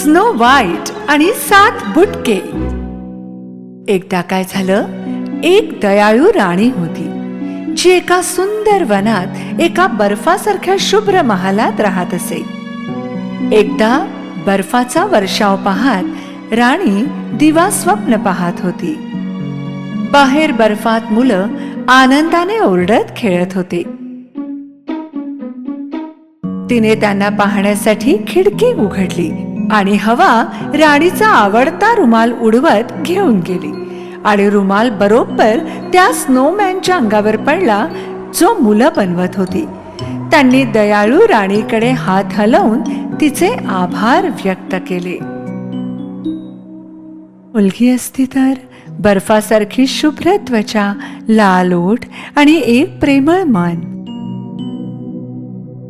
Snow white आणि 7 बुटके. एकदा काय झालं, एक दयाळू राणी होती जी एका सुंदर वनात एका बर्फासारख्या शुभ्र महालात राहत असे. एकदा बर्फाचा वर्षाव पाहत राणी दिवा स्वप्न पाहत होती. बाहेर बर्फात मुलं आनंदाने ओरडत खेळत होते. तिने त्यांना पाहण्यासाठी खिडकी उघडली आणि हवा राणीचा आवडता रुमाल उडवत घेऊन गेली आणि रुमाल बरोबर त्या स्नोमॅनच्या अंगावर पडला जो मुलं बनवत होती. त्यांनी दयाळू राणीकडे हात हलवून तिचे आभार व्यक्त केले. मुलगी असती तर बर्फासारखी शुभ्र त्वचा, लाल ओठ आणि एक प्रेमळ मन.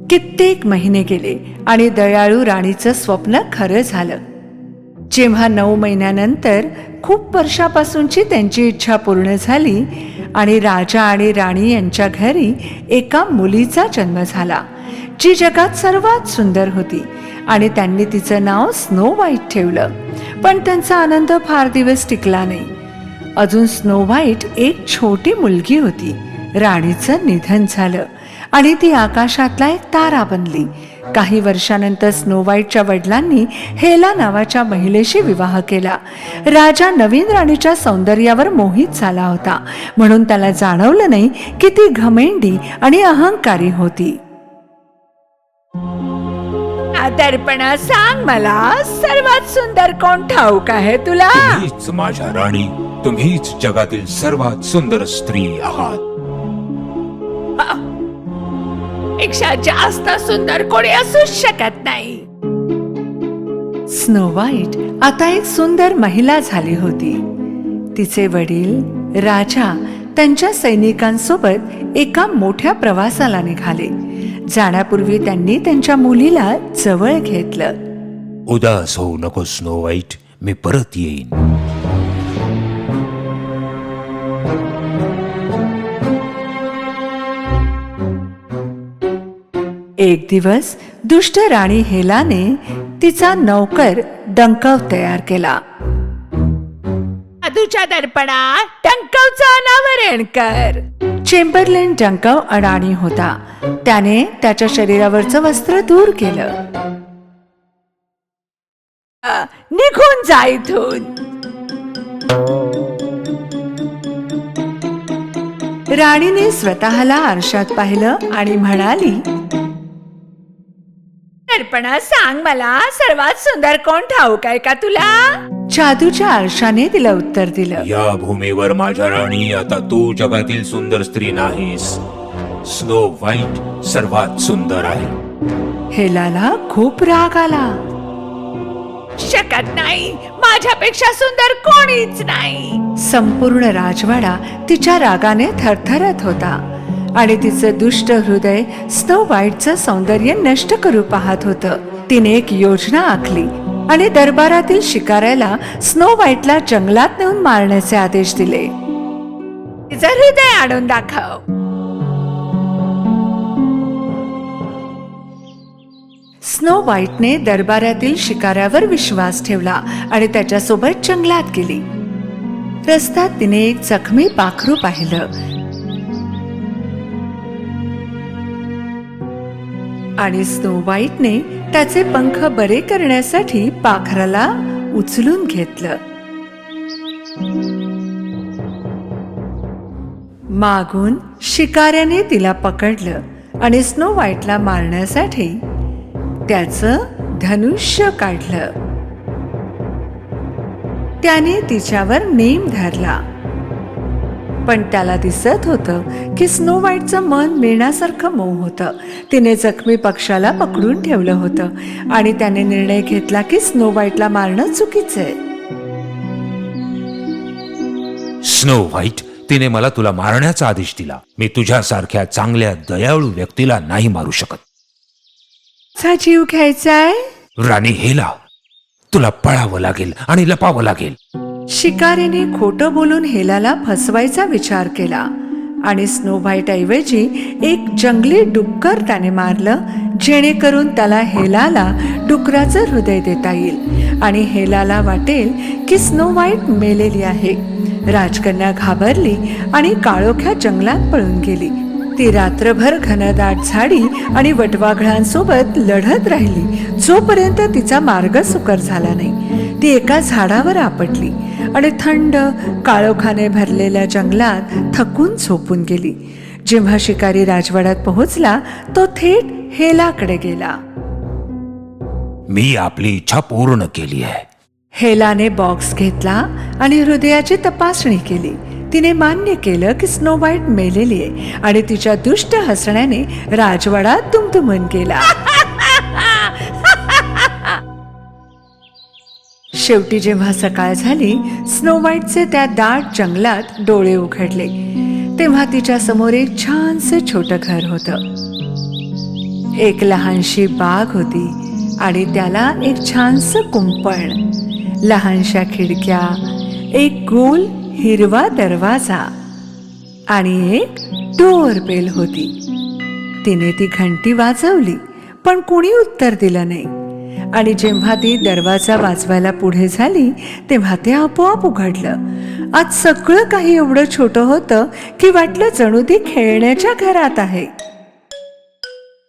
कित्येक महिने गेले आणि दयाळू राणीचं स्वप्न खरं झालं. जेव्हा 9 महिन्यानंतर खूप वर्षापासूनची त्यांची इच्छा पूर्ण झाली आणि राजा आणि राणी यांच्या घरी एका मुलीचा जन्म झाला जी जगात सर्वात सुंदर होती आणि त्यांनी तिचं नाव स्नो व्हाईट ठेवलं. पण त्यांचा आनंद फार दिवस टिकला नाही. अजून स्नो व्हाईट एक छोटी मुलगी होती. राणीचं निधन झालं आणि ती आकाशातला एक तारा बनली. काही वर्षानंतर स्नो व्हाईटच्या वडिलांनी हेला नावाच्या महिलेशी विवाह केला. राजा नवीन राणीच्या सौंदर्यावर मोहित झाला होता म्हणून त्याला जाणवलं नाही की ती घमेंडी आणि अहंकारी होती. दर्पणा, सांग मला, सर्वात सुंदर कोण ठाऊक आहे तुला? तुम्हीच माझ्या राणी, तुम्हीच जगातील सर्वात सुंदर स्त्री आहात. पेक्षा जास्त सुंदर कोणी असू शकत नाही. स्नो व्हाईट आता एक सुंदर महिला झाली होती. तिचे वडील राजा त्यांच्या सैनिकांसोबत एका मोठ्या प्रवासाला निघाले. जाण्यापूर्वी त्यांनी त्यांच्या मुलीला जवळ घेतलं. उदास होऊ नको स्नो व्हाईट, मी परत येईन. एक दिवस दुष्ट राणी हेलाने तिचा नौकर डंकव तयार केला. जादूच्या दर्पणा, डंकवचं अनावरण कर. चेंबरलेन डंकव अडाणी होता. त्याने त्याच्या शरीरावरचं वस्त्र दूर केलं. निघून जा इथून. राणीने स्वतःला आरशात पाहिलं आणि म्हणाली, दर्पणा, सांग मला, सर्वात सुंदर कोण ठाऊक आहे का तुला? जादूच्या आरशाने तिला उत्तर दिलं, या भूमीवर माझ्या राणी, आता तू जगातील सुंदर स्त्री नाहीस. स्नो व्हाईट सर्वात सुंदर आहे. हेलाला खूप राग आला. शकत नाही, माझ्यापेक्षा सुंदर कोणीच नाही. संपूर्ण राजवाडा तिच्या रागाने थरथरत होता आणि तिचं दुष्ट हृदय स्नो व्हाईटचं सौंदर्य नष्ट करू पाहत होतं. तिने एक योजना आखली आणि दरबारातील शिकाऱ्याला स्नो व्हाईटला जंगलात नेऊन मारण्याचे आदेश दिले. तिचं हृदय आणून दाखव. स्नो व्हाईटने दरबारातील शिकाऱ्यावर विश्वास ठेवला आणि त्याच्यासोबत जंगलात गेली. रस्त्यात तिने एक जखमी पाखरू पाहिलं आणि स्नो व्हाईटने त्याचे पंख बरे करण्यासाठी पाखराला उचलून घेतलं. मागून शिकाऱ्याने तिला पकडलं आणि स्नो व्हाईटला मारण्यासाठी त्याचं धनुष्य काढलं. त्याने तिच्यावर नेम धरला, पण त्याला दिसत होतं की स्नो व्हाईटचं मन मेणासारखं मऊ होतं. तिने जखमी पक्षाला पकडून ठेवलं होतं आणि त्याने निर्णय घेतला की स्नो व्हाईटला मारणं चुकीचंय. स्नो व्हाईट, तिने मला तुला मारण्याचा आदेश दिला. मी तुझ्यासारख्या चांगल्या दयाळू व्यक्तीला नाही मारू शकत. चा जीव घ्यायचाय? राणी हेला, तुला पळावं लागेल आणि लपावं लागेल. शिकारीने खोटं बोलून हेलाला फसवायचा विचार केला आणि स्नो व्हाईट ऐवजी एक जंगली डुक्कर त्याने मारलं, जेणेकरून त्याला हेलाला डुकराचं हृदय देता येईल आणि हेलाला वाटेल की स्नो व्हाईट मेलेली आहे. राजकन्या घाबरली आणि काळोख्या जंगलात पळून गेली. ती रात्रभर घनदाट झाडी आणि वटवाघळांसोबत लढत राहिली, जोपर्यंत तिचा मार्ग सुकर झाला नाही. ती एका झाडावर आपटली आणि थंड काळोखाने भरलेल्या जंगलात थकून झोपून गेली. जेव्हा शिकारी राजवाड्यात पोहोचला, तो थेट हेलाकडे गेला. मी आपली इच्छा पूर्ण केली आहे. हेलाने बॉक्स घेतला आणि हृदयाची तपासणी केली. तिने मान्य केलं की स्नो व्हाईट मेलेली आहे आणि तिच्या दुष्ट हसण्याने राजवाडा दुमदुमून गेला. शेवटी जेव्हा सकाळ झाली, स्नो व्हाईटचे त्या दाट जंगलात डोळे उघडले. तेव्हा तिच्या समोर एक छानसे छोटं घर होतं. एक लहानशी बाग होती आणि त्याला एक छानसं कुंपण, लहानशा खिडक्या, एक गोल हिरवा दरवाजा आणि एक डोअर बेल होती. तिने ती घंटी वाजवली, पण कोणी उत्तर दिलं नाही. आणि जेव्हा ती दरवाजा वाजवायला पुढे झाली, तेव्हा ते आपोआप उघडलं. आज सगळं काही एवढं छोटं होतं की वाटलं जणू ती खेळण्याच्या घरात आहे.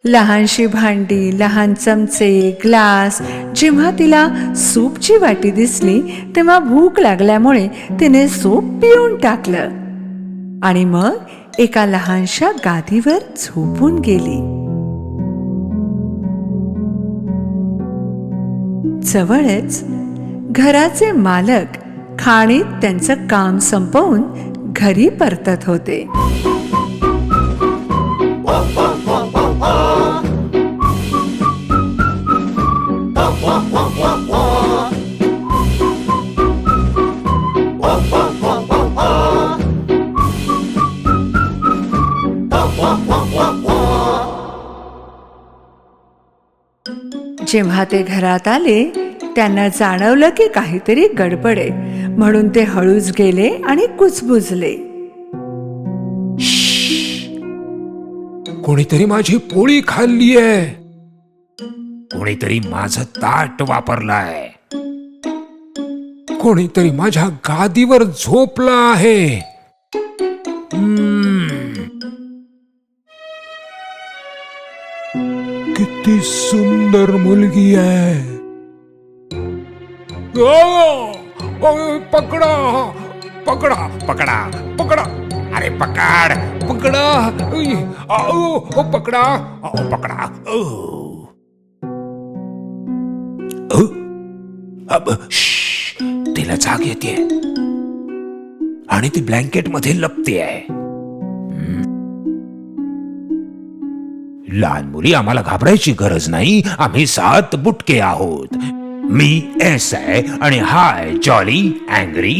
लहानशी भांडी, लहान चमचे, ग्लास. जेव्हा तिला सूपची वाटी दिसली, तेव्हा भूक लागल्यामुळे तिने सूप पिऊन टाकलं आणि मग एका लहानशा गादीवर झोपून गेली. जवळच घराचे मालक खाणीत त्यांचं काम संपवून घरी परतत होते. जेव्हा ते घरात आले, त्यांना जाणवलं की काहीतरी गडबड आहे, म्हणून ते हळूच गेले आणि कुजबुजले. कोणीतरी माझी पोळी खाल्लीये. कोणीतरी माझं ताट वापरलाय. कोणीतरी माझ्या गादीवर झोपला आहे. किती सुंदर मुलगी आहे. पकडा पकडा पकडा पकडा. अरे पकड पकडा. पकडा पकडा. तिला जाग येते आणि ती ब्लँकेट मध्ये लपते आहे. लहान मुली, आम्हाला घाबरायची गरज नाही. आम्ही 7 बुटके आहोत. मी एस आहे आणि हा आहे jolly, angry,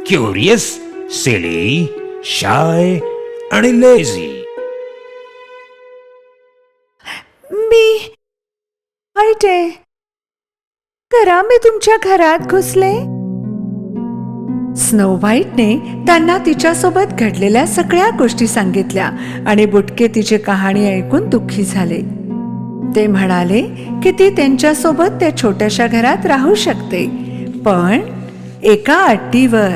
curious, silly, shy आणि लेझी. मी वाईट आहे. करा मी तुमच्या घरात घुसले. स्नो व्हाईटने त्यांना तिच्यासोबत घडलेल्या सगळ्या गोष्टी सांगितल्या आणि बुटके तिची कहाणी ऐकून दुःखी झाले. ते म्हणाले की ती त्यांच्यासोबत त्या छोट्याशा घरात राहू शकते, पण एका अटीवर.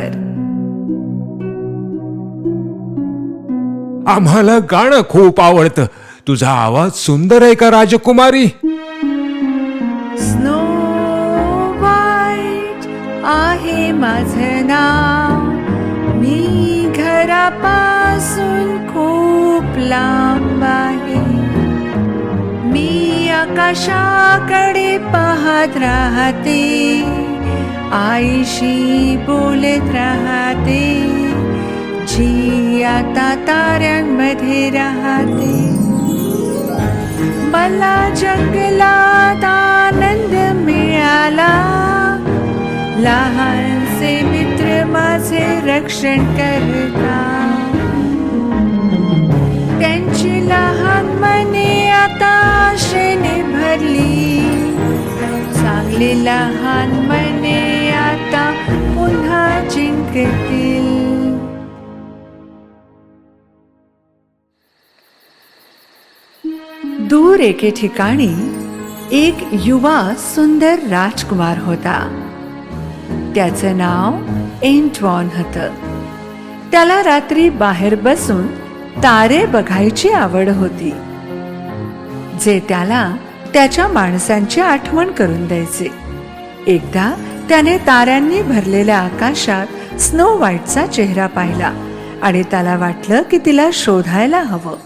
आम्हाला गाणं खूप आवडतं. तुझा आवाज सुंदर आहे का राजकुमारी? स्नो व्हाईट आहे माझं नाव. मी घरापासून खूप लांब आहे. मी आकाशाकडे पाहत राहते, आईशी बोलत राहते, जी आता ताऱ्यांमध्ये राहते. मला जंगलात आनंद मिळाला. लहानसे मित्र माझे रक्षण करतात. त्यांची लहान मने आता आशेने भरली. चांगली लहान मने आता पुन्हा जिंकतील. दूर एके ठिकाणी एक युवा सुंदर राजकुमार होता. त्याचं नाव एंटवॉन होतं. त्याला रात्री बाहेर बसून तारे बघायची आवड होती, जे त्याला त्याच्या माणसांची आठवण करून द्यायचे. एकदा त्याने ताऱ्यांनी भरलेल्या आकाशात स्नो व्हाईटचा चेहरा पाहिला आणि त्याला वाटलं की तिला शोधायला हवं.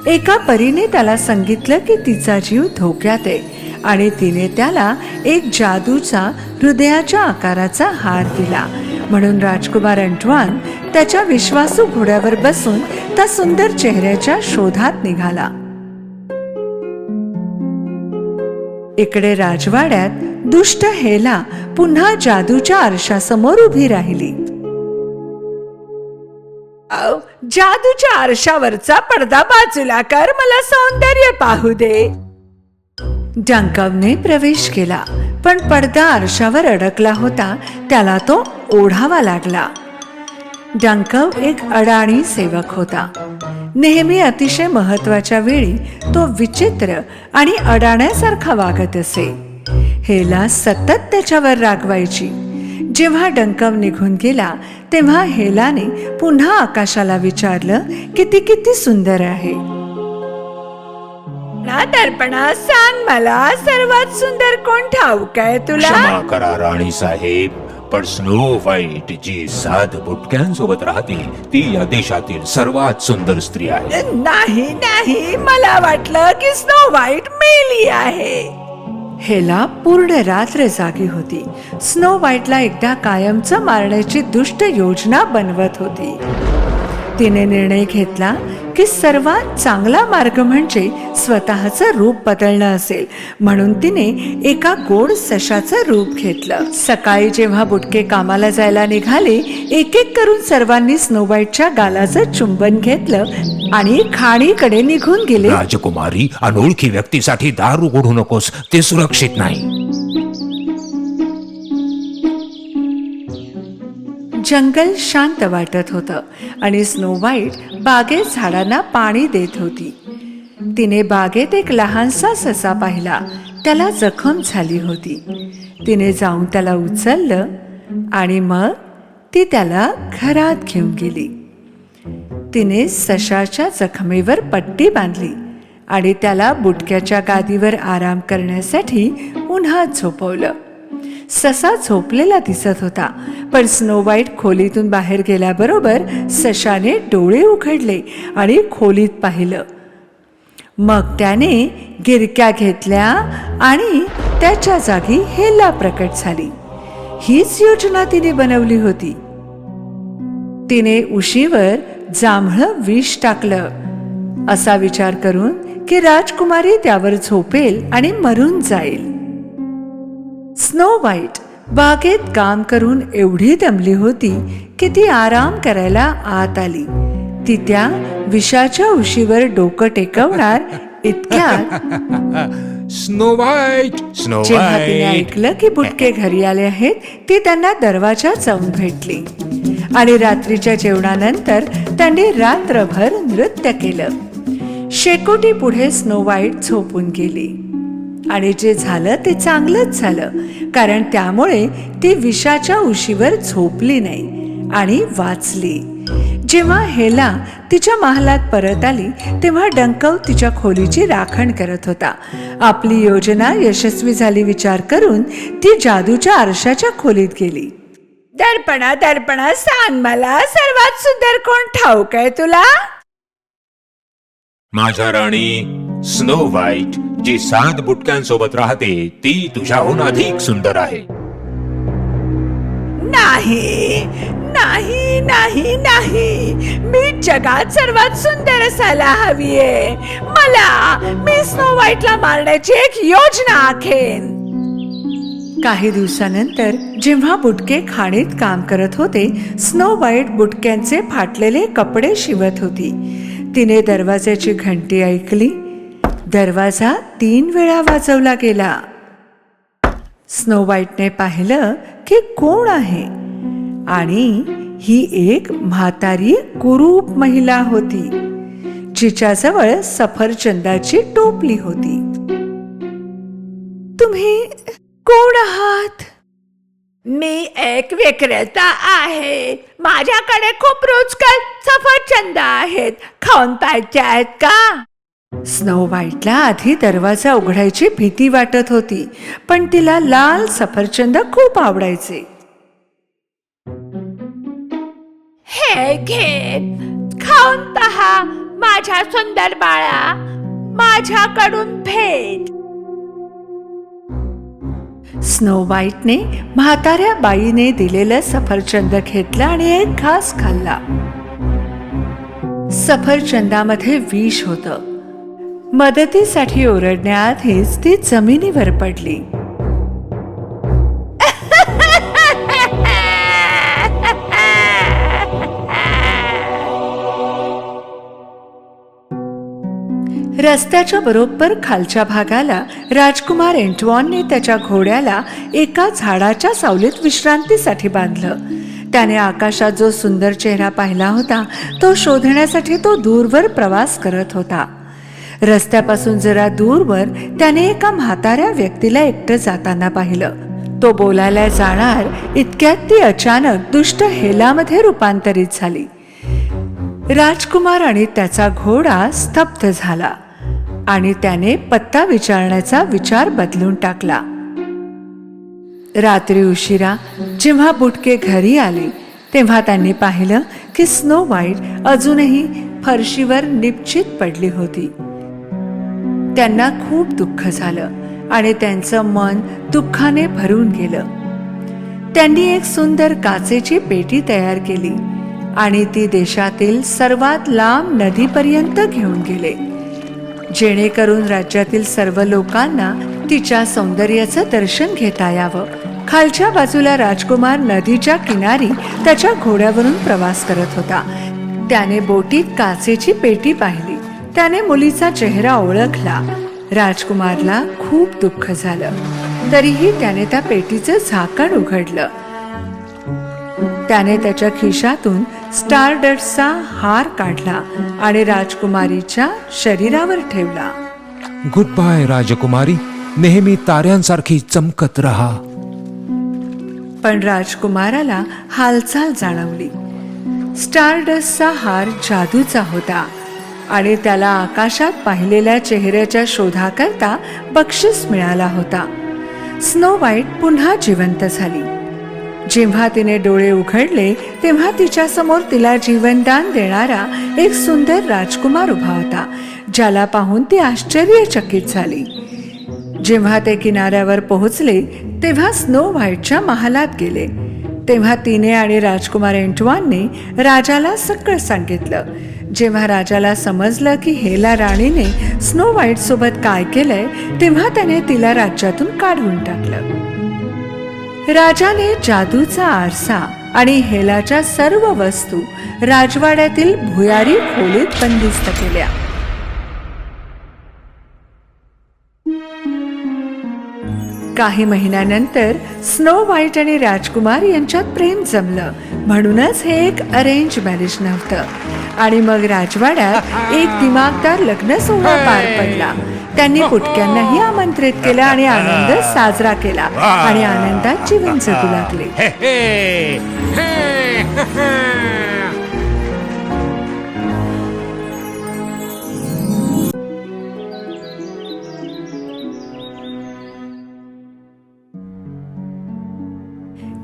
एका परीने त्याला सांगितलं की तिचा जीव धोक्यात आहे आणि तिने त्याला एक जादूचा हृदयाच्या आकाराचा हार दिला. म्हणून राजकुमार एंटवान त्याच्या विश्वासू घोड्यावर बसून त्या सुंदर चेहऱ्याच्या शोधात निघाला. इकडे राजवाड्यात दुष्ट हेला पुन्हा जादूच्या आरशासमोर उभी राहिली. जादूच्या आरशावरचा पडदा बाजूला कर, मला सौंदर्य पाहू दे. डंकवने प्रवेश केला, पण पडदा आरशावर अडकला होता. त्याला तो ओढावा लागला. डंकव एक अडाणी सेवक होता. नेहमी अतिशय महत्वाच्या वेळी तो विचित्र आणि अडाण्यासारखा वागत असे. हेला सतत त्याच्यावर रागवायची. जेव्हा डंकव निघून गेला तेव्हा हेलाने पुन्हा आकाशाला विचारलं की ती किती सुंदर आहे. ना दर्पणा, सांग मला सर्वात सुंदर कोण ठाऊक आहे तुला? क्षमा करा राणी साहेब, पण स्नो व्हाईट जी 7 बुटक्यांसोबत राहते ती या देशातील सर्वात सुंदर स्त्री आहे. नाही नाही, मला वाटलं की स्नो व्हाईट मेली आहे. हेला पूर्ण रात्र जागी होती. स्नो व्हाईटला एकदा कायमचं मारण्याची दुष्ट योजना बनवत होती. तिने निर्णय घेतला की सर्वात चांगला मार्ग म्हणजे स्वतःचं रूप बदलणं असेल. म्हणून तिने एका गोड सशाचं रूप घेतलं. सकाळी जेव्हा बुटके कामाला जायला निघाले, एक एक करून सर्वांनी स्नो व्हाईटच्या गालाचं चुंबन घेतलं आणि खाणीकडे निघून गेले. राजकुमारी, अनोळखी व्यक्तीसाठी दार उघडू नकोस, ते सुरक्षित नाही. जंगल शांत वाटत होतं आणि स्नो व्हाईट बागेत झाडांना पाणी देत होती. तिने बागेत एक लहानसा ससा पाहिला. त्याला जखम झाली होती. तिने जाऊन त्याला उचललं आणि मग ती त्याला घरात घेऊन गेली. तिने सशाच्या जखमेवर पट्टी बांधली आणि त्याला बुटक्याच्या गादीवर आराम करण्यासाठी उन्हात झोपवलं. ससा झोपलेला दिसत होता, पण स्नो व्हाईट खोलीतून बाहेर गेल्याबरोबर सशाने डोळे उघडले आणि खोलीत पाहिलं. मग त्याने गिरक्या घेतल्या आणि त्याच्या जागी हेला प्रकट झाली. हीच योजना तिने बनवली होती. तिने उशीवर जांभळं विष टाकलं, असा विचार करून की राजकुमारी त्यावर झोपेल आणि मरून जाईल. स्नो व्हाईट बागेत काम करून एवढी दमली होती की ती आराम करायला आत आली. ती त्या विषाच्या उशीवर डोकं टेकवणार इतक्यात स्नो व्हाईट, स्नो जेव्हा तिने व्हाईट. ऐकलं की बुटके घरी आले आहेत, ती त्यांना दरवाजात जाऊन भेटली आणि रात्रीच्या जेवणानंतर त्यांनी रात्रभर नृत्य केलं. शेकोटी पुढे स्नो व्हाईट झोपून गेली आणि जे झालं ते चांगलंच झालं, कारण त्यामुळे ती विषाच्या उशीवर झोपली नाही आणि वाचली. जेव्हा हेला तिच्या महालात परत आली तेव्हा डंकव तिच्या खोलीची राखण करत होता. आपली योजना यशस्वी झाली विचार करून ती जादूच्या आरशाच्या खोलीत गेली. दर्पणा दर्पणा, सांग मला सर्वात सुंदर कोण ठाऊक आहे तुला? माझ्या राणी, स्नो व्हाईट जी 7 बुटक्यांसोबत राहते ती तुझ्याहून अधिक सुंदर आहे. नाही नाही नाही नाही, मी जगात सर्वात सुंदर असायला हवीये. मी स्नो व्हाईटला मारण्याची एक योजना आखेन. काही दिवसानंतर जेव्हा बुटके खाणीत काम करत होते, स्नो व्हाईट बुटक्यांचे फाटलेले कपडे शिवत होती. तिने दरवाजाची घंटी ऐकली. दरवाजा 3 वेळा वाजवला गेला. स्नो व्हाईटने पाहिलं की कोण आहे आणि ही एक म्हातारी कुरूप महिला होती. जिच्याजवळ सफरचंदाची टोपली होती. तुम्ही कोण आहात? मी एक विक्रेता आहे. माझ्याकडे खूप रुचकर सफरचंद आहेत. खाऊन पाहिजे आहेत का? स्नो व्हाईटला आधी दरवाजा उघडायची भीती वाटत होती, पण तिला लाल सफरचंद खूप आवडायचे. हे घे, खाऊन पहा माझ्या सुंदर बाळा, माझ्याकडून भेट. स्नो व्हाईटने म्हाताऱ्या बाईने दिलेलं सफरचंद घेतलं आणि एक घास खाल्ला. सफरचंदामध्ये विष होतं. मदतीसाठी ओरडण्याआधीच ती जमिनीवर पडली. रस्त्याच्या बरोबर खालच्या भागाला राजकुमार एंटवॉनने त्याच्या घोड्याला एका झाडाच्या सावलीत विश्रांतीसाठी बांधलं. त्याने आकाशात जो सुंदर चेहरा पाहिला होता तो शोधण्यासाठी तो दूरवर प्रवास करत होता. रस्त्यापासून जरा दूरवर त्याने एका म्हाताऱ्या व्यक्तीला एकटं जाताना पाहिलं. तो बोलायला जाणार इतक्यात ती अचानक दुष्ट हेलामध्ये रूपांतरित झाली. राजकुमार आणि त्याचा घोडा स्तब्ध झाला आणि त्याने पत्ता विचारण्याचा विचार बदलून टाकला. रात्री उशिरा जेव्हा बुटके घरी आले तेव्हा त्यांनी पाहिलं की स्नो व्हाईट अजूनही फरशीवर निपचित पडली होती. त्यांना खूप दुःख झालं आणि त्यांचं मन दुःखाने भरून गेलं. त्यांनी एक सुंदर काचेची पेटी तयार केली आणि ती देशातील सर्वात लांब नदीपर्यंत घेऊन गेले, जेणेकरून राज्यातील सर्व लोकांना तिच्या सौंदर्याचं दर्शन घेता यावं. खालच्या बाजूला राजकुमार नदीच्या किनारी त्याच्या घोड्यावरून प्रवास करत होता. त्याने बोटीत काचेची पेटी पाहिली. त्याने मुलीचा चेहरा ओळखला. राजकुमारला खूप दुःख झालं. तरीही त्याने त्या पेटीचं झाकण उघडलं. त्याने त्याच्या खिशातून स्टारडस्टचा हार काढला आणि राजकुमारीच्या शरीरावर ठेवला. गुड बाय राजकुमारी, नेहमी ताऱ्यांसारखी चमकत रहा. पण राजकुमाराला हालचाल जाणवली. स्टारडस्टचा हार जादूचा होता आणि त्याला आकाशात पाहिलेल्या चेहऱ्याच्या शोधाकरता बक्षीस मिळाला होता. स्नो व्हाईट पुन्हा जिवंत झाली. जेव्हा तिने डोळे उघडले तेव्हा तिच्या समोर तिला जीवनदान देणारा एक सुंदर राजकुमार उभा होता, ज्याला पाहून ती आश्चर्यचकित झाली. जेव्हा ते किनाऱ्यावर पोहोचले तेव्हा स्नो व्हाईटच्या महालात गेले. तेव्हा तिने आणि राजकुमार एंटवानने राजाला सगळं सांगितलं. जेव्हा राजाला समजलं की हेला राणीने स्नो व्हाईट सोबत काय केलंय तेव्हा त्याने तिला राज्यातून काढून टाकलं. राजाने जादूचा आरसा आणि हेलाच्या सर्व वस्तू राजवाड्यातील भुयारी खोलीत बंदिस्त केल्या. काही महिन्यानंतर स्नो व्हाईट आणि राजकुमार यांच्यात प्रेम जमलं. म्हणूनच हे एक अरेंज मॅरेज नव्हतं आणि मग राजवाड्यात एक दिमागदार लग्न सोहळा पार पडला. त्यांनी पुटक्यांनाही आमंत्रित केलं आणि आनंद साजरा केला आणि आनंदात जीवन जगू लागले.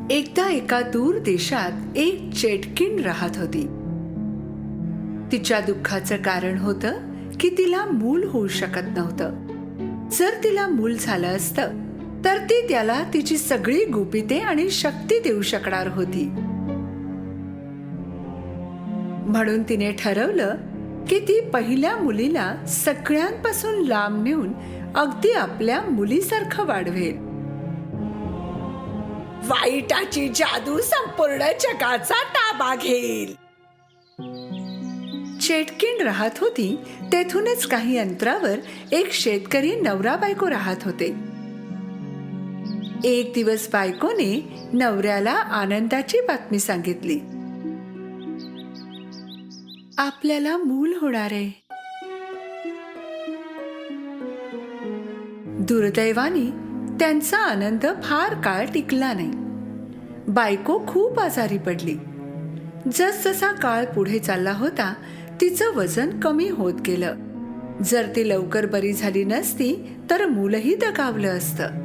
एकदा एका दूर देशात एक चेटकिन राहत होती. तिच्या दुःखाचं कारण होतं की तिला मूल होऊ शकत नव्हतं. जर तिला मूल झालं असतं तर ती त्याला तिची सगळी गुपिते आणि शक्ती देऊ शकणार होती. म्हणून तिने ठरवलं की ती पहिल्या मुलीला सगळ्यांपासून लांब नेऊन अगदी आपल्या मुलीसारखं वाढवेल. वाईटाची जादू संपूर्ण जगाचा ताबा घेईल. चेटकिन राहत होती तेथूनच काही अंतरावर एक शेतकरी नवरा बायको राहत होते. एक दिवस बायकोने नवऱ्याला आनंदाची बातमी सांगितली. आपल्याला मूल होणार आहे. दुर्दैवाने त्यांचा आनंद फार काळ टिकला नाही. बायको खूप आजारी पडली. जसजसा काळ पुढे चालला होता तिचं वजन कमी होत गेलं. जर ती लवकर बरी झाली नसती तर मूलही दगावलं असतं.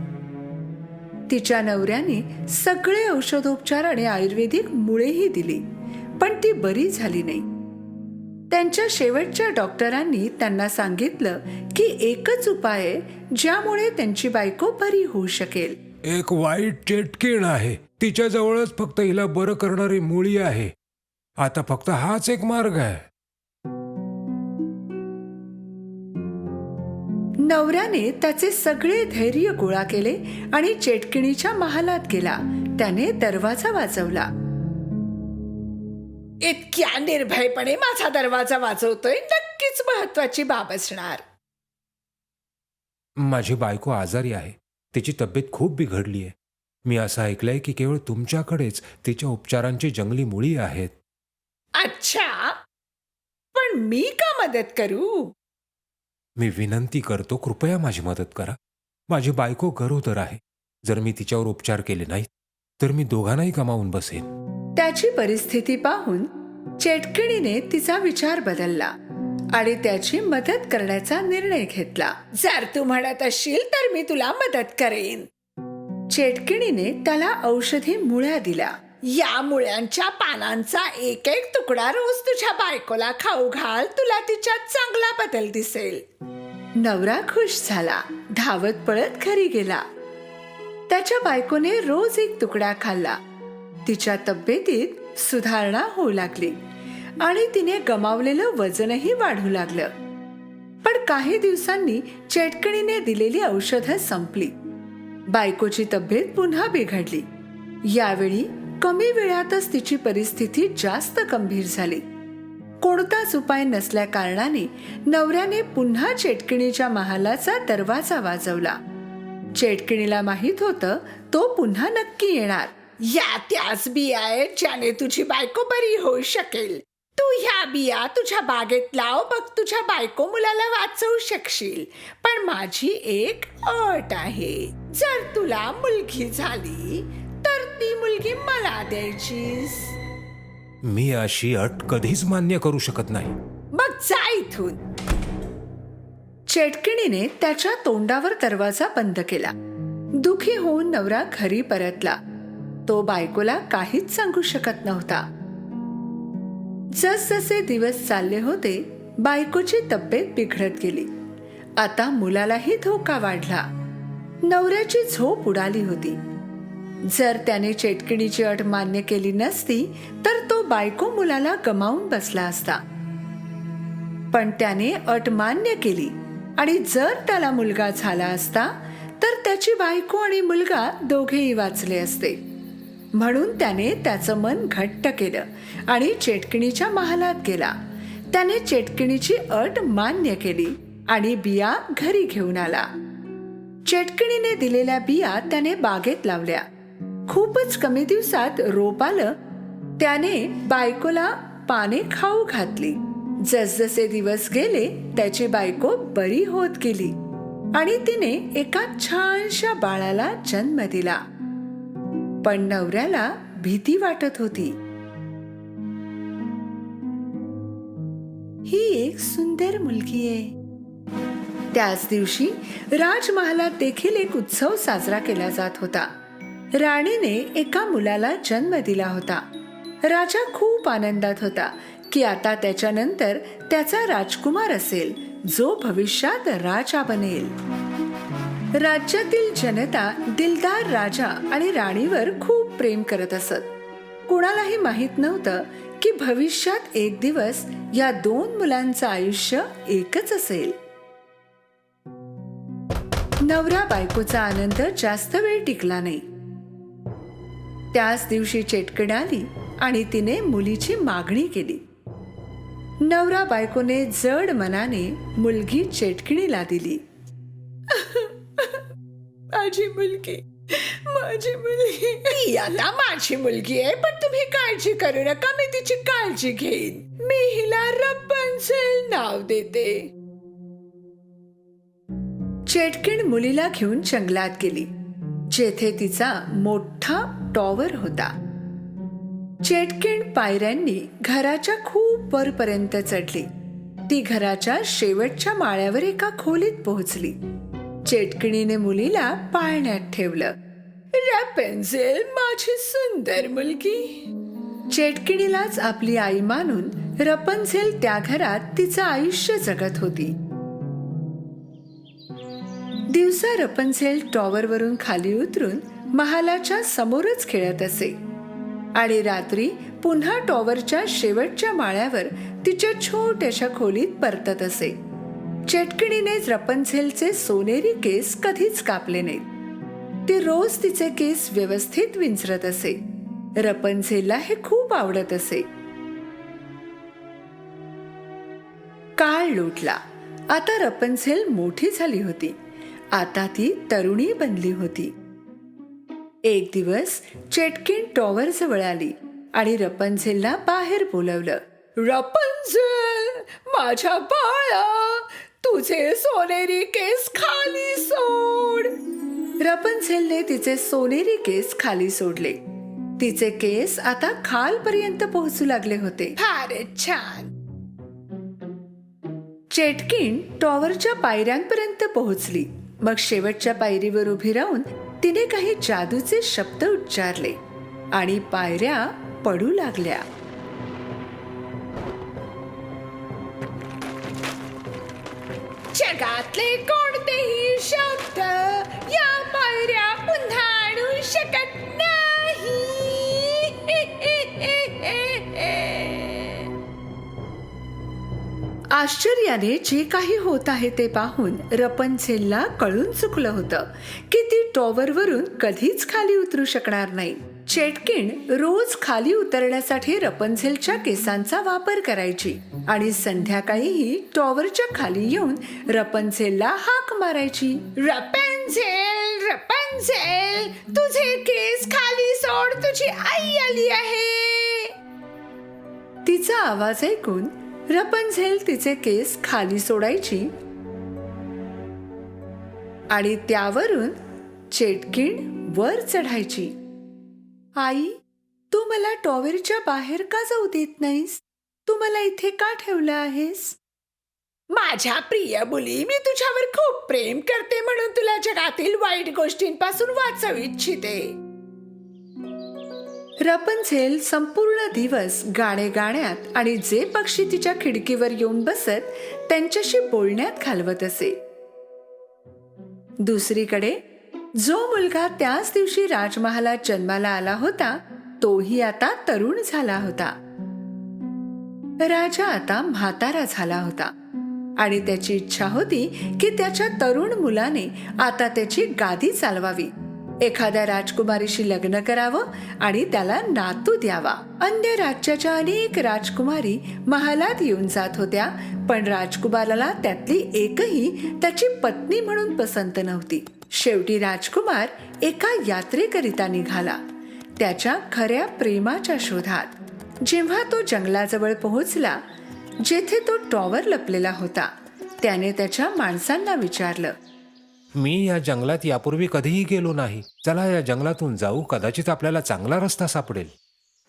तिच्या नवऱ्याने सगळे औषधोपचार आणि आयुर्वेदिक मुळेही दिली, पण ती बरी झाली नाही. त्यांच्या शेवटच्या डॉक्टरांनी त्यांना सांगितलं की एकच उपाय आहे ज्यामुळे त्यांची बायको बरी होऊ शकेल. एक वाईट चेटकीण आहे. तिच्या जवळच फक्त हिला बरं करणारी मुळी आहे. आता फक्त हाच एक मार्ग आहे. नवऱ्याने त्याचे सगळे धैर्य गोळा केले आणि चेटकिणीच्या महालात गेला. त्याने दरवाजा वाजवला. इतक्या निर्भयपणे माझा दरवाजा वाजवतोय, नक्कीच महत्वाची बाब असणार. माझी बायको आजारी आहे. तिची तब्येत खूप बिघडली आहे. मी असं ऐकलंय की केवळ तुमच्याकडेच तिच्या उपचारांची जंगली मुळी आहेत. अच्छा, पण मी का मदत करू? मी विनंती करतो, कृपया माझी मदत करा. माझी बायको गरोदर आहे. जर मी तिच्यावर उपचार केले नाहीत तर मी दोघांनाही गमावून बसेन. त्याची परिस्थिती पाहून चेटकिणीने तिचा विचार बदलला आणि त्याची मदत करण्याचा निर्णय घेतला. जर तू म्हणत असशील तर मी तुला मदत करेन. चेटकिणीने त्याला औषधी मुळ्या दिल्या. या मुळ्यांच्या पानांचा एक एक तुकडा रोज तुझ्या बायकोला खाऊ घाल, तुला तिच्यात चांगला बदल दिसेल. नवरा खुश झाला, धावत पळत घरी गेला. त्याच्या बायकोने रोज एक तुकडा खाल्ला. तिच्या तब्येतीत सुधारणा होऊ लागली आणि तिने गमावलेलं वजनही वाढू लागलं. पण काही दिवसांनी चेटकिणीने दिलेली औषधं संपली. बायकोची तब्येत पुन्हा बिघडली. यावेळी कमी वेळातच तिची परिस्थिती जास्त गंभीर झाली. कोणताच उपाय नसल्या कारणाने नवऱ्याने पुन्हा चेटकिणीच्या महालाचा दरवाजा वाजवला. चेटकिणीला माहित होतं तो पुन्हा नक्की येणार. या त्याच बिया आहेत ज्याने तुझी बायको बरी होऊ शकेल. तू ह्या बिया तुझ्या बागेत लाव, बघ तुझ्या बायको मुलाला वाचवू शकशील. पण माझी एक अट आहे, जर तुला मुलगी झाली तर ती मुलगी मला द्यायचीस. मी अशी अट कधीच मान्य करू शकत नाही. मग जा इथून. चेटकिणीने त्याच्या तोंडावर दरवाजा बंद केला. दुखी होऊन नवरा घरी परतला. तो बायकोला काहीच सांगू शकत नव्हता. जसजसे दिवस चालले होते बायकोची तब्येत बिघडत गेली. आता मुलालाही धोका वाढला. नवऱ्याची झोप उडाली होती. जर त्याने चेटकिणीची अट मान्य केली नसती तर तो बायको मुलाला गमावून बसला असता. पण त्याने अट मान्य केली आणि जर त्याला मुलगा झाला असता तर त्याची बायको आणि मुलगा दोघेही वाचले असते. म्हणून त्याने त्याचं मन घट्ट केलं आणि चेटकिणीच्या महालात गेला. त्याने चेटकिणीची अट मान्य केली आणि बिया घरी घेऊन आला. चेटकिणीने दिलेल्या बिया त्याने बागेत लावल्या. खूपच कमी दिवसात रोप आलं. त्याने बायकोला पाने खाऊ घातली. जसजसे दिवस गेले त्याची बायको बरी होत गेली आणि तिने एका छानशा बाळाला जन्म दिला. पण नवऱ्याला भीती वाटत होती. ही एक सुंदर मुलगी आहे. त्याच दिवशी राजमहालात देखील एक उत्सव साजरा केला जात होता. राणीने एका मुलाला जन्म दिला होता. राजा खूप आनंदात होता की आता त्याच्यानंतर त्याचा राजकुमार असेल जो भविष्यात राजा बनेल. राज्यातील जनता दिलदार राजा आणि राणीवर खूप प्रेम करत असत. कोणालाही माहित नव्हतं की भविष्यात एक दिवस या दोन मुलांचं आयुष्य एकच असेल. नवरा बायकोचा आनंद जास्त वेळ टिकला नाही. त्याच दिवशी चेटकिण आली आणि तिने मुलीची मागणी केली. नवरा बायकोने जड मनाने मुलगी चेटकिणीला दिली. माझी मुलगी ती आता माझी मुलगी आहे, पण तुम्ही काळजी करू नका, मी तिची काळजी घेईन. मी हिला रपुंझल नाव देते. चेटकिण मुलीला घेऊन जंगलात गेली, जेथे तिचा मोठा टॉवर होता. चेटकिण पायऱ्यांनी घराच्या खूप वरपर्यंत चढली. ती घराच्या शेवटच्या माळ्यावर एका खोलीत पोहोचली. चेटकिणीने मुलीला पाळण्यात ठेवलं. रॅपेन्झेल, माझी सुंदर मुलगी. चेटकिणीलाच आपली आई मानून रपन्झेल त्या घरात तिचं आयुष्य जगत होती. दिवसा रपन्झेल टॉवरवरून खाली उतरून महालाच्या समोरच खेळत असे आणि रात्री पुन्हा टॉवरच्या शेवटच्या माळ्यावर तिच्या छोट्याशा खोलीत परतत असे. चेटकिणीने रपन्झेलचे सोनेरी केस कधीच कापले नाहीत. ती रोज तिचे केस व्यवस्थित विंचरत असे. रपन्झेलला हे खूप आवडत असे. काळ लोटला. आता रपन्झेल मोठी झाली होती. आता ती तरुणी बनली होती. एक दिवस चेटकिण टॉवर जवळ आली आणि रपन्झेलला बाहेर बोलवलं. रपन्झेल, माझ्या बाळा, तुझे सोनेरी केस खाली सोड. रपन्झेलने तिचे सोनेरी केस खाली सोडले. तिचे केस आता खालपर्यंत पोहोचू लागले होते. फारच छान. चेटकिण टॉवरच्या पायऱ्यांपर्यंत पोहोचली. मग शेवटच्या पायरीवर उभी राहून तिने काही जादूचे शब्द उच्चारले आणि पायऱ्या पडू लागल्या. जगातले कोणतेही शब्द या पायऱ्या पुन्हा आणू शकत नाही. आश्चर्याने जे काही होत आहे ते पाहून रपन्झेलला कळून चुकलं होतं की ती टॉवरवरून कधीच खाली उतरू शकणार नाही. चेटकिण रोज खाली उतरण्यासाठी रपन्झेलच्या केसांचा वापर करायची आणि संध्याकाळीही टॉवरच्या खाली येऊन रपन्झेलला हाक मारायची. रपन्झेल, रपन्झेल, तुझे केस खाली सोड, तुझी आई आली आहे. तिचा आवाज ऐकून रपन्झेल तिचे केस खाली सोडायची आणि त्यावरून चेटकिण वर चढायची. आई, तू मला टॉवरच्या बाहेर का जाऊ देत नाहीस? तू मला इथे का ठेवलं आहेस? माझ्या प्रिय मुली, मी तुझ्यावर खूप प्रेम करते म्हणून तुला जगातील वाईट गोष्टींपासून वाचवू इच्छिते. रपन्झेल संपूर्ण दिवस गाणे गाण्यात आणि जे पक्षी तिच्या खिडकीवर येऊन बसत त्यांच्याशी बोलण्यात घालवत असे. दुसरीकडे जो मुलगा त्याच दिवशी राजमहालात जन्माला आला होता तोही आता तरुण झाला होता. राजा आता म्हातारा झाला होता आणि त्याची इच्छा होती की त्याच्या तरुण मुलाने आता त्याची गादी चालवावी. एखाद्या राजकुमारीशी लग्न करावं आणि त्याला नातू द्यावा. अन्य राज्याच्या अनेक राजकुमारी महालात येऊन जात होत्या, पण राजकुमाराला त्यातली एकही त्याची पत्नी म्हणून पसंत नव्हती. शेवटी राजकुमार एका यात्रेकरिता निघाला, त्याच्या खऱ्या प्रेमाच्या शोधात. जेव्हा तो जंगलाजवळ पोहोचला जेथे तो टॉवर लपलेला होता, त्याने त्याच्या माणसांना विचारलं, मी या जंगलात यापूर्वी कधीही गेलो नाही. चला या जंगलातून जाऊ, कदाचित आपल्याला चांगला रस्ता सापडेल.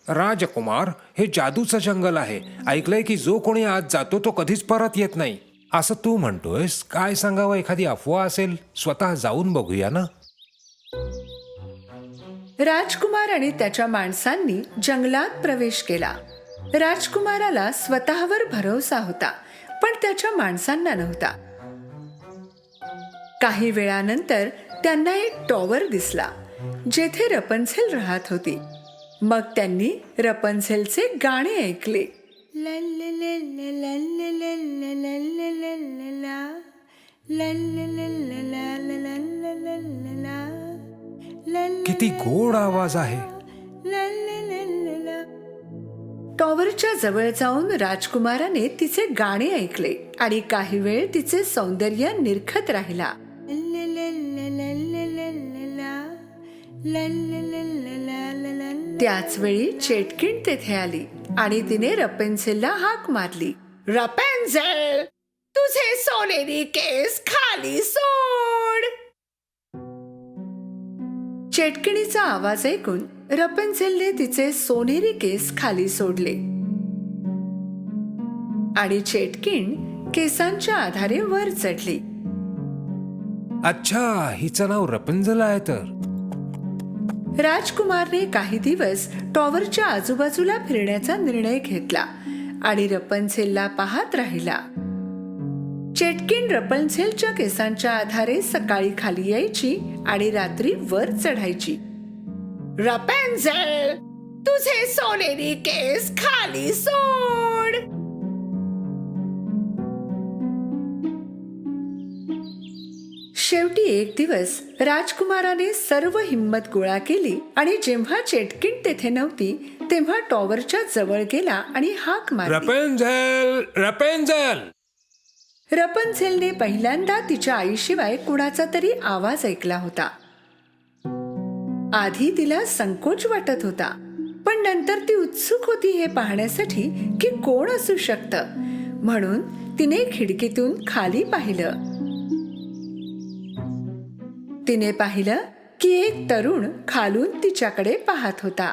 राजकुमार, हे जादूचं जंगल आहे. ऐकलंय की जो कोणी आज जातो तो कधीच परत येत नाही. असं तू म्हणतोयस? काय सांगावं, एखादी अफवा असेल? स्वतः जाऊन बघूया ना. राजकुमार आणि त्याच्या माणसांनी जंगलात प्रवेश केला. राजकुमाराला स्वतःवर भरोसा होता, पण त्याच्या माणसांना नव्हता. काही वेळानंतर त्यांना एक टॉवर दिसला जेथे रपन्झेल राहत होती. मग त्यांनी रपन्झेलचे गाणे ऐकले. किती गोड आवाज आहे. टॉवरच्या जवळ जाऊन राजकुमाराने तिचे गाणे ऐकले आणि काही वेळ तिचे सौंदर्य निरखत राहिला. त्याच वेळी चेटकिण तेथे आली आणि तिने रपन्झेलला हाक मारली. रपन्झेल, तुझे सोनेरी केस खाली सोड. चेटकिणीचा आवाज ऐकून रपन्झेलने तिचे सोनेरी केस खाली सोडले आणि चेटकिण केसांच्या आधारे वर चढली. अच्छा, हिचं नाव रपुंझल आहे तर. राजकुमारने काही दिवस टॉवरच्या आजूबाजूला फिरण्याचा निर्णय घेतला आणि रपन्झेलला पाहत राहिला. चेटकिन रपन्झेलच्या केसांच्या आधारे सकाळी खाली यायची आणि रात्री वर चढायची. रपन्झेल, तुझे सोनेरी केस खाली सोड. शेवटी एक दिवस राजकुमाराने सर्व हिंमत गोळा केली आणि जेव्हा चेटकिन तेथे नव्हती तेव्हा टॉवरच्या जवळ गेला आणि हाक मारली. रपुंझल, रपुंझल. रपन्झेलने पहिल्यांदा तिच्या आईशिवाय कुणाचा तरी आवाज ऐकला होता. आधी तिला संकोच वाटत होता, पण नंतर ती उत्सुक होती हे पाहण्यासाठी की कोण असू शकतं. म्हणून तिने खिडकीतून खाली पाहिलं. तिने पाहिलं की एक तरुण खालून तिच्याकडे पाहत होता.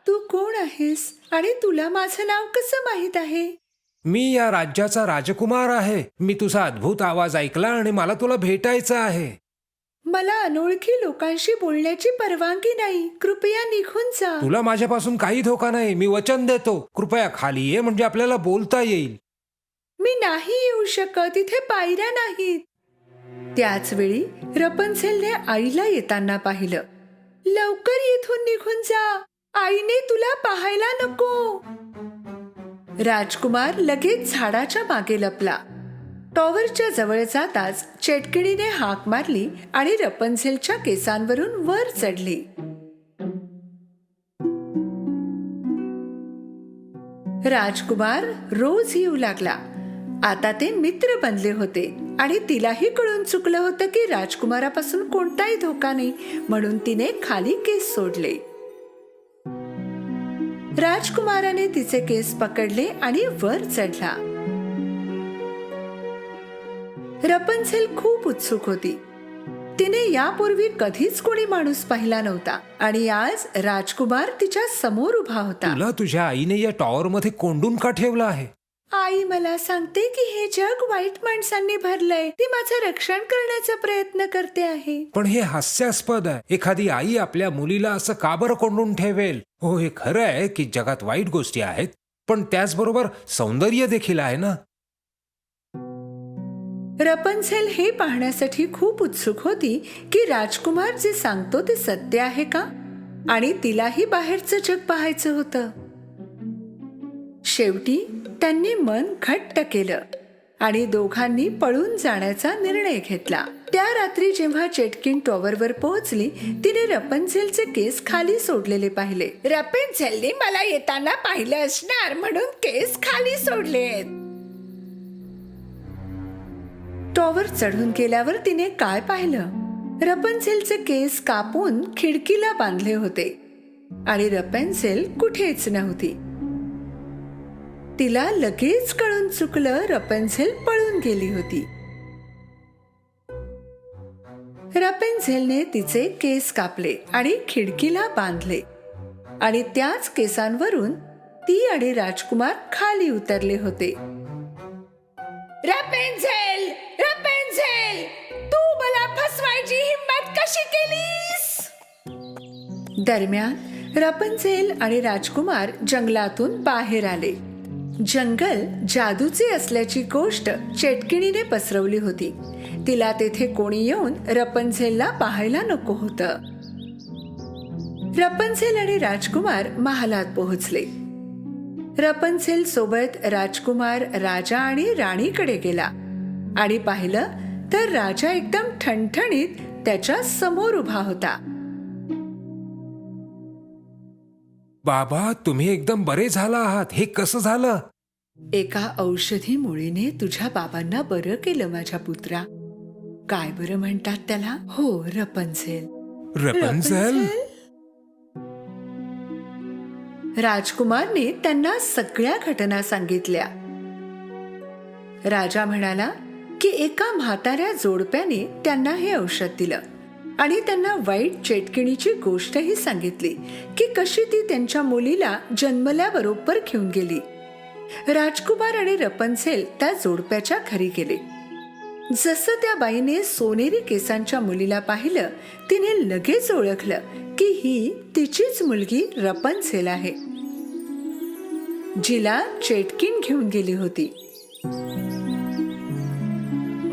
तू कोण आहेस आणि तुला माझं नाव कसं माहित आहे? मी या राज्याचा राजकुमार आहे. मी तुझा अद्भुत आवाज ऐकला आणि मला तुला भेटायचं आहे. मला अनोळखी लोकांशी बोलण्याची परवानगी नाही. कृपया निघून जा. तुला माझ्यापासून काही धोका नाही, मी वचन देतो. कृपया खाली ये म्हणजे आपल्याला बोलता येईल. मी नाही येऊ शकत, इथे पायऱ्या नाहीत. त्याच वेळी रपन्झेलने आईला येताना पाहिलं. लवकर येथून निघून जा, आईने तुला पाहायला नको. राजकुमार लगेच झाडाच्या मागे लपला. टॉवरच्या जवळ जाताच चेटकिणीने हाक मारली आणि रपन्झेलच्या केसांवरून वर चढली. राजकुमार रोज येऊ लागला. आता ते मित्र बनले होते आणि तिलाही कळून चुकलं होतं की राजकुमारापासून कोणताही धोका नाही, म्हणून तिने खाली केस सोडले. राजकुमाराने तिचे केस पकडले आणि वर चढला. रपन्झेल खूप उत्सुक होती. तिने यापूर्वी कधीच कोणी माणूस पाहिला नव्हता आणि आज राजकुमार तिच्या समोर उभा होता. तुला तुझ्या आईने या टॉवर मध्ये कोंडून का ठेवलं आहे? आई मला सांगते की हे जग वाईट माणसांनी भरलंय. ती माझं रक्षण करण्याचा प्रयत्न करते आहे. पण हे हास्यास्पद आहे. एखादी आई आपल्या मुलीला असं का बरं कोंडून ठेवेल? हो, हे खरं आहे की जगात वाईट गोष्टी आहेत, पण त्याचबरोबर सौंदर्य देखील आहे ना. रपन्झेल हे पाहण्यासाठी खूप उत्सुक होती की राजकुमार जे सांगतो ते सत्य आहे का, आणि तिलाही बाहेरचं जग पाहायचं होतं. शेवटी त्यांनी मन घट्ट केलं आणि दोघांनी पळून जाण्याचा निर्णय घेतला. त्या रात्री जेव्हा चेटकिन टॉवरवर पोहोचली, तिने रपन्झेलचे केस खाली सोडलेले पाहिले. रपन्झेलने मला येताना पाहिलं असणार म्हणून केस खाली सोडलेत. टॉवर चढून गेल्यावर तिने काय पाहिलं? रपन्झेलचे केस कापून खिडकीला बांधले होते आणि रपन्झेल कुठेच नव्हती. तिला लगेच कळून चुकलं, रपन्झेल पळून गेली होती. रपन्झेलने तिचे केस कापले आणि खिडकीला बांधले आणि त्याच केसांवरून ती आणि राजकुमार खाली उतरले होते. रपन्झेल, रपन्झेल, तू मला फसवायची हिम्मत कशी केलीस? दरम्यान रपन्झेल आणि राजकुमार जंगलातून बाहेर आले. जंगल जादूचे असल्याची गोष्ट चेटकिणीने पसरवली होती. तिला तेथे कोणी येऊन रपन्झेलला पाहायला नको होतं. रपन्झेल आणि राजकुमार महालात पोहोचले. रपन्झेल सोबत राजकुमार राजा आणि राणीकडे गेला आणि पाहिलं तर राजा एकदम ठणठणीत त्याच्या समोर उभा होता. बाबा, तुम्ही एकदम बरे झाला आहात. हे कसं झालं? एका औषधी मुळीने तुझ्या बाबांना बरं केलं माझ्या पुत्रा. काय बरं म्हणतात त्याला? हो, रपन्झेल. रपन्झेल? राजकुमारने त्यांना सगळ्या घटना सांगितल्या. राजा म्हणाला की एका म्हाताऱ्या जोडप्याने त्यांना हे औषध दिलं आणि त्यांना वाईट चेटकिणीची गोष्टही सांगितली की कशी ती त्यांच्या मुलीला जन्मल्याबरोबर घेऊन गेली. राजकुमार आणि रपन्झेल त्या जोडप्याच्या घरी गेले. जसं त्या बाईने सोनेरी केसांच्या मुलीला पाहिलं, तिने लगेच ओळखलं की ही तिचीच मुलगी रपन्झेल आहे, जिला चेटकीण घेऊन गेली होती.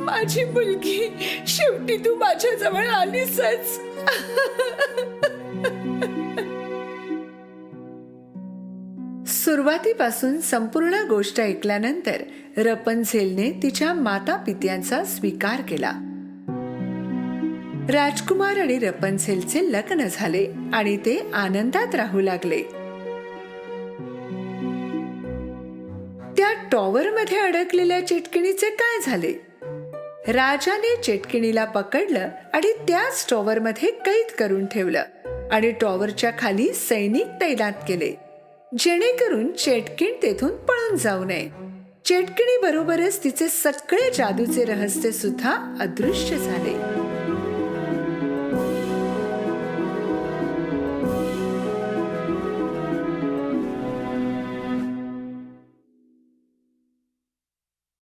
माझी मुलगी, शेवटी तू माझ्या जवळ आलीसच. सुरुवातीपासून संपूर्ण गोष्ट ऐकल्यानंतर रपन्झेलने तिच्या माता पित्यांचा स्वीकार केला. राजकुमार आणि रपन्झेलचे लग्न झाले आणि ते आनंदात राहू लागले. त्या टॉवर मध्ये अडकलेल्या चेटकिणीचे काय झाले? राजाने चेटकिणीला पकडलं आणि त्याच टॉवर मध्ये कैद करून ठेवलं आणि टॉवरच्या खाली सैनिक तैनात केले, जेणेकरून चेटकीण तेथून पळून जाऊ नये. चेटकिणी बरोबरच तिचे सगळे जादूचे रहस्य सुद्धा अदृश्य झाले.